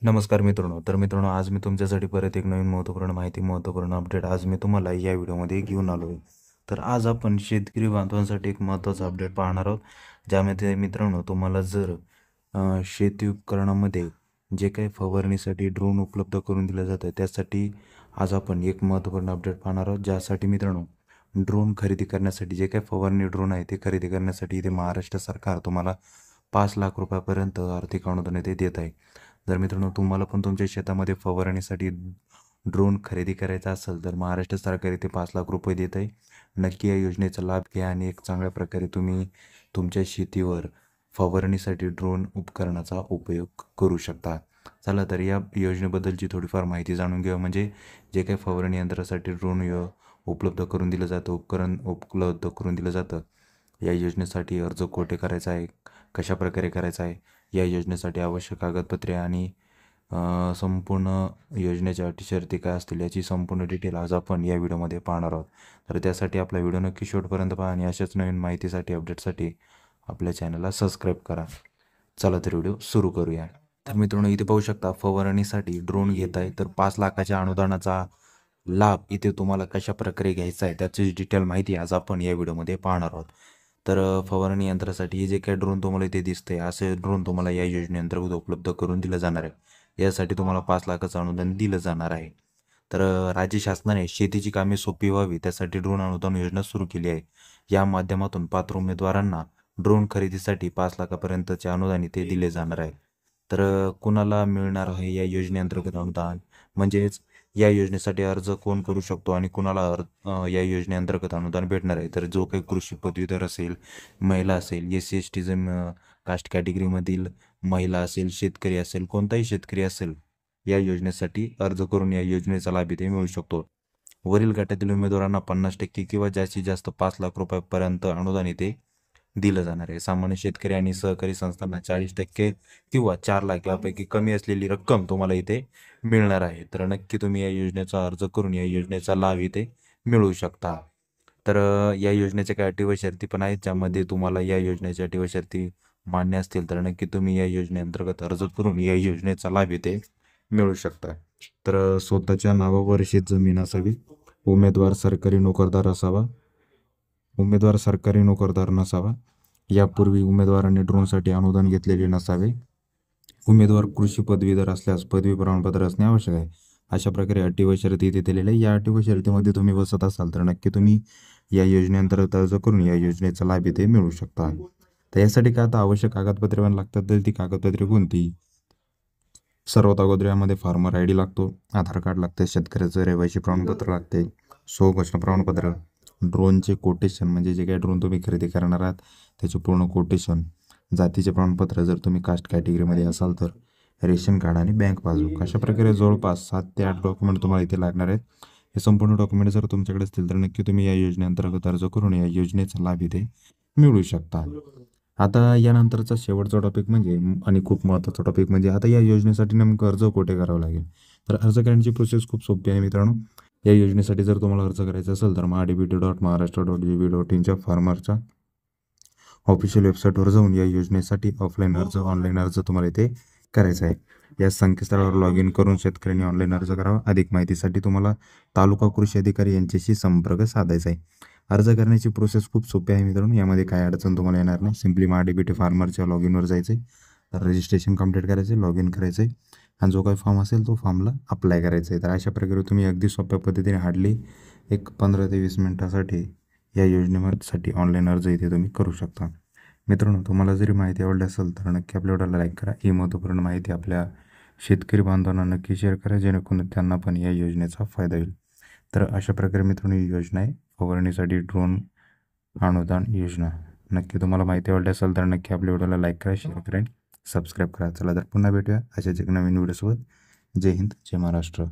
नमस्कार मित्रांनो. तर मित्रांनो, आज मी तुमच्यासाठी परत एक नवीन महत्त्वपूर्ण अपडेट आज मी तुम्हाला या व्हिडिओमध्ये घेऊन आलो आहे. तर आज आपण शेतकरी बांधवांसाठी एक महत्त्वाचा अपडेट पाहणार आहोत. ज्यामध्ये मित्रांनो, तुम्हाला जर शेती उपकरणामध्ये जे काही फवारणीसाठी ड्रोन उपलब्ध करून दिलं जातं, त्यासाठी आज आपण एक महत्त्वपूर्ण अपडेट पाहणार आहोत. ज्यासाठी मित्रांनो, ड्रोन खरेदी करण्यासाठी जे काही फवारणी ड्रोन आहे ते खरेदी करण्यासाठी इथे महाराष्ट्र सरकार तुम्हाला 5 लाख रुपयापर्यंत आर्थिक अनुदान इथे देत आहे. जर मित्रांनो, तुम्हाला पण तुमच्या शेतामध्ये फवारणीसाठी ड्रोन खरेदी करायचा असेल तर महाराष्ट्र सरकार इथे 5 लाख रुपये देत आहे. नक्की या योजनेचा लाभ घ्या आणि एक चांगल्या प्रकारे तुम्ही तुमच्या शेतीवर फवारणीसाठी ड्रोन उपकरणाचा उपयोग करू शकता. चला तर या योजनेबद्दलची थोडीफार माहिती जाणून घेऊया. म्हणजे जे काही फवारणी यंत्रासाठी ड्रोन उपलब्ध करून दिलं जातं, उपकरण उपलब्ध करून दिलं जातं. या योजनेसाठी अर्ज कोठे करायचा आहे, कशाप्रकारे करायचा आहे, या योजनेसाठी आवश्यक कागदपत्रे आणि संपूर्ण योजनेच्या अटी शर्ती काय असतील याची संपूर्ण डिटेल आज आपण या व्हिडिओमध्ये पाहणार आहोत. तर त्यासाठी आपला व्हिडिओ नक्की शेवटपर्यंत पहा आणि अशाच नवीन माहितीसाठी अपडेटसाठी आपल्या चॅनलला सबस्क्राईब करा. चला तर व्हिडिओ सुरू करूया. तर मित्रांनो, इथे पाहू शकता फवारणीसाठी ड्रोन घेत आहे. तर 5 लाखाच्या अनुदानाचा लाभ इथे तुम्हाला कशा प्रकारे घ्यायचा आहे त्याची डिटेल माहिती आज आपण या व्हिडिओमध्ये पाहणार आहोत. तर फवारणी यंत्रासाठी हे जे काही ड्रोन तुम्हाला इथे दिसते, असे ड्रोन तुम्हाला या योजनेअंतर्गत उपलब्ध करून दिलं जाणार आहे. यासाठी तुम्हाला 5 लाखाचं अनुदान दिलं जाणार आहे. तर राज्य शासनाने शेतीची कामे सोपी व्हावी त्यासाठी ड्रोन अनुदान योजना सुरू केली आहे. या माध्यमातून पात्र उमेदवारांना ड्रोन खरेदीसाठी 5 लाखापर्यंतचे अनुदान इथे दिले जाणार आहे. तर कुणाला मिळणार आहे या योजनेअंतर्गत अनुदान, म्हणजेच या योजनेसाठी अर्ज कोण करू शकतो आणि कुणाला या योजनेअंतर्गत अनुदान भेटणार आहे. तर जो काही कृषी पदवीधर असेल, महिला असेल, SC ST कास्ट कॅटेगरीमधील महिला असेल, शेतकरी असेल, कोणताही शेतकरी असेल, या योजनेसाठी अर्ज करून या योजनेचा लाभ इथे मिळू शकतो. वरील गटातील उमेदवारांना 50% किंवा जास्तीत जास्त 5 लाख रुपयापर्यंत अनुदान इथे दिलं जाणार आहे. सामान्य शेतकरी आणि सहकारी संस्थांना 40% किंवा 4 लाख यापैकी कमी असलेली रक्कम तुम्हाला इथे मिळणार आहे. तर नक्की तुम्ही या योजनेचा अर्ज करून या योजनेचा लाभ इथे मिळवू शकता. तर या योजनेच्या काही अटी व शर्ती पण आहेत, ज्यामध्ये तुम्हाला या योजनेच्या अटी व शर्ती मान्य असतील तर नक्की तुम्ही या योजनेअंतर्गत अर्ज करून या योजनेचा लाभ इथे मिळू शकता. तर स्वतःच्या नावावर शेत जमीन असावी, उमेदवार सरकारी नोकरदार असावा, उमेदवार सरकारी नोकरदार नसावा, यापूर्वी उमेदवारांनी ड्रोनसाठी अनुदान घेतलेले नसावे, उमेदवार कृषी पदवीधर असल्यास पदवी प्रमाणपत्र असणे आवश्यक आहे. अशा प्रकारे अटी व शर्ती इथे दिलेल्या आहे. या अटी व शर्तीमध्ये तुम्ही बसत असाल तर नक्की तुम्ही या योजनेअंतर्गत अर्ज करून या योजनेचा लाभ इथे मिळू शकता. तर यासाठी काय आता आवश्यक कागदपत्रे पण लागतात. तर ती कागदपत्रे कोणती? सर्वात अगोदर यामध्ये फार्मर ID लागतो, आधार कार्ड लागते, शेतकऱ्याचं रहिवासी प्रमाणपत्र लागते, स्वघोषणा प्रमाणपत्र, ड्रोनचे कोटेशन म्हणजे जे काही ड्रोन तुम्ही खरेदी करणार आहात त्याचे पूर्ण कोटेशन, जातीचे प्रमाणपत्र जर तुम्ही कास्ट कॅटेगरीमध्ये असाल तर, रेशन कार्ड आणि बँक पासबुक. अशा प्रकारे जवळपास 7 ते 8 डॉक्युमेंट तुम्हाला इथे लागणार आहेत. हे संपूर्ण डॉक्युमेंट जर तुमच्याकडे असतील तर नक्की तुम्ही या योजनेअंतर्गत अर्ज करून या योजनेचा लाभ इथे मिळू शकता. आता यानंतरचा शेवटचा टॉपिक म्हणजे आणि खूप महत्त्वाचा टॉपिक म्हणजे आता या योजनेसाठी नेमकं अर्ज कुठे करावं लागेल. तर अर्ज करण्याची प्रोसेस खूप सोपी आहे मित्रांनो. या योजनेसाठी जर तुम्हाला अर्ज करायचा असेल तर MyDBT.Maharashtra.gov.in फार्मरच्या ऑफिशियल वेबसाईटवर जाऊन या योजनेसाठी ऑफलाईन अर्ज, ऑनलाईन अर्ज तुम्हाला इथे करायचा आहे. या संकेतस्थळावर लॉग इन करून शेतकऱ्यांनी ऑनलाईन अर्ज करावा. अधिक माहितीसाठी तुम्हाला तालुका कृषी अधिकारी यांच्याशी संपर्क साधायचा आहे. अर्ज करण्याची प्रोसेस खूप सोपी आहे मित्रांनो. यामध्ये काय अडचण तुम्हाला येणार नाही. सिम्पली MyDBT फार्मरच्या लॉग इनवर जायचं आहे, तर रजिस्ट्रेशन कंप्लीट करायचं आहे, लॉग इन करायचं आहे आणि जो काही फॉर्म असेल तो फॉर्मला अप्लाय करायचा आहे. तर अशा प्रकारे तुम्ही अगदी सोप्या पद्धतीने हार्डली एक 15 ते 20 मिनिटासाठी या योजनेसाठी ऑनलाईन अर्ज इथे तुम्ही करू शकता. मित्रांनो, तुम्हाला जरी माहिती आवडली असेल तर नक्की आपल्या व्हिडिओला लाईक करा. ही महत्त्वपूर्ण माहिती आपल्या शेतकरी बांधवांना नक्की शेअर करा, जेणेकरून त्यांना पण या योजनेचा फायदा होईल. तर अशा प्रकारे मित्रांनो ही योजना आहे, फवारणीसाठी ड्रोन अनुदान योजना. नक्की तुम्हाला माहिती आवडली असेल तर नक्की आपल्या व्हिडिओला लाईक करा, शेअर करा, सबस्क्राईब करा. चला तर पुन्हा भेटूया अशाच एक नवीन व्हिडिओसोबत. जय हिंद, जय महाराष्ट्र.